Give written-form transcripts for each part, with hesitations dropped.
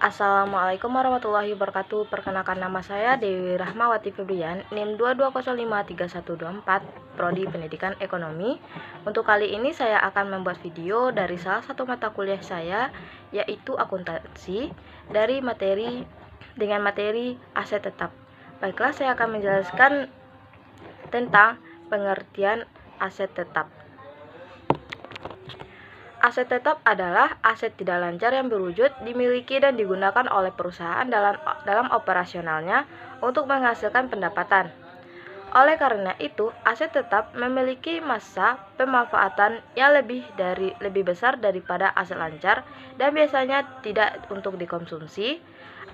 Assalamualaikum warahmatullahi wabarakatuh. Perkenalkan, nama saya Dewi Rahmawati Febrian, NIM 22053124, Prodi Pendidikan Ekonomi. Untuk kali ini saya akan membuat video dari salah satu mata kuliah saya, yaitu akuntansi, dengan materi aset tetap. Baiklah, saya akan menjelaskan tentang pengertian aset tetap. Aset tetap adalah aset tidak lancar yang berwujud, dimiliki dan digunakan oleh perusahaan dalam operasionalnya untuk menghasilkan pendapatan. Oleh karena itu, aset tetap memiliki masa pemanfaatan yang lebih besar daripada aset lancar dan biasanya tidak untuk dikonsumsi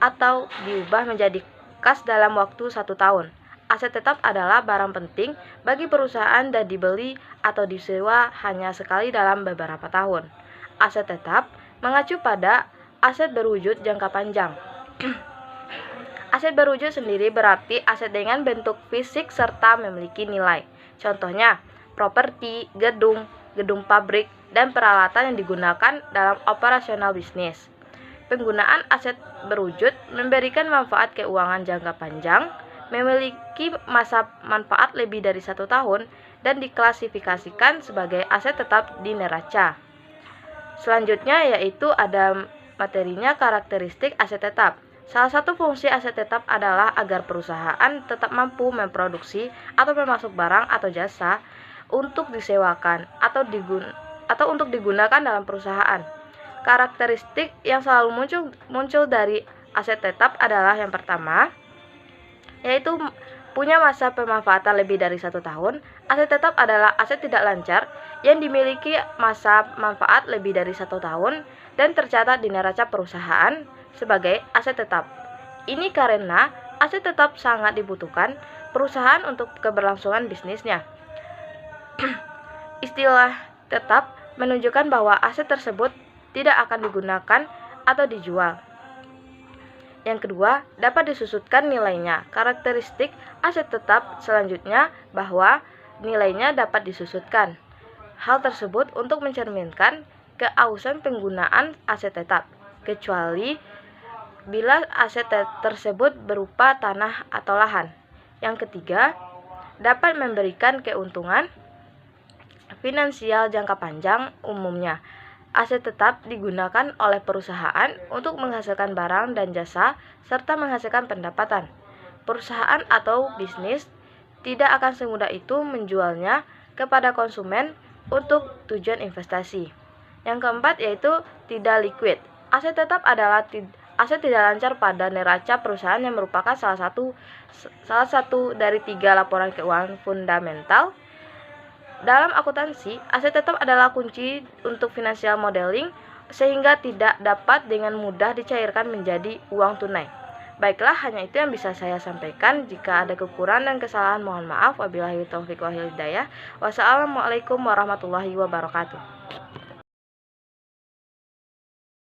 atau diubah menjadi kas dalam waktu 1 tahun. Aset tetap adalah barang penting bagi perusahaan dan dibeli atau disewa hanya sekali dalam beberapa tahun. Aset tetap mengacu pada aset berwujud jangka panjang. Aset berwujud sendiri berarti aset dengan bentuk fisik serta memiliki nilai. Contohnya, properti, gedung pabrik, dan peralatan yang digunakan dalam operasional bisnis. Penggunaan aset berwujud memberikan manfaat keuangan jangka panjang, memiliki masa manfaat lebih dari 1 tahun, dan diklasifikasikan sebagai aset tetap di neraca. Selanjutnya yaitu ada materinya karakteristik aset tetap. Salah satu fungsi aset tetap adalah agar perusahaan tetap mampu memproduksi atau memasuk barang atau jasa untuk disewakan atau untuk digunakan dalam perusahaan. Karakteristik yang selalu muncul dari aset tetap adalah yang pertama, yaitu punya masa pemanfaatan lebih dari 1 tahun. Aset tetap adalah aset tidak lancar yang dimiliki masa manfaat lebih dari 1 tahun dan tercatat di neraca perusahaan sebagai aset tetap. Ini karena aset tetap sangat dibutuhkan perusahaan untuk keberlangsungan bisnisnya. Istilah tetap menunjukkan bahwa aset tersebut tidak akan digunakan atau dijual. Yang kedua, dapat disusutkan nilainya. Karakteristik aset tetap selanjutnya bahwa nilainya dapat disusutkan. Hal tersebut untuk mencerminkan keausan penggunaan aset tetap, kecuali bila aset tersebut berupa tanah atau lahan. Yang ketiga, dapat memberikan keuntungan finansial jangka panjang. Umumnya, aset tetap digunakan oleh perusahaan untuk menghasilkan barang dan jasa serta menghasilkan pendapatan. Perusahaan atau bisnis tidak akan semudah itu menjualnya kepada konsumen untuk tujuan investasi. Yang keempat yaitu tidak liquid. Aset tetap adalah aset tidak lancar pada neraca perusahaan yang merupakan salah satu dari 3 laporan keuangan fundamental. Dalam akuntansi, aset tetap adalah kunci untuk financial modeling sehingga tidak dapat dengan mudah dicairkan menjadi uang tunai. Baiklah, hanya itu yang bisa saya sampaikan. Jika ada kekurangan dan kesalahan, mohon maaf. Wabillahi taufiq wal hidayah. Wassalamualaikum warahmatullahi wabarakatuh.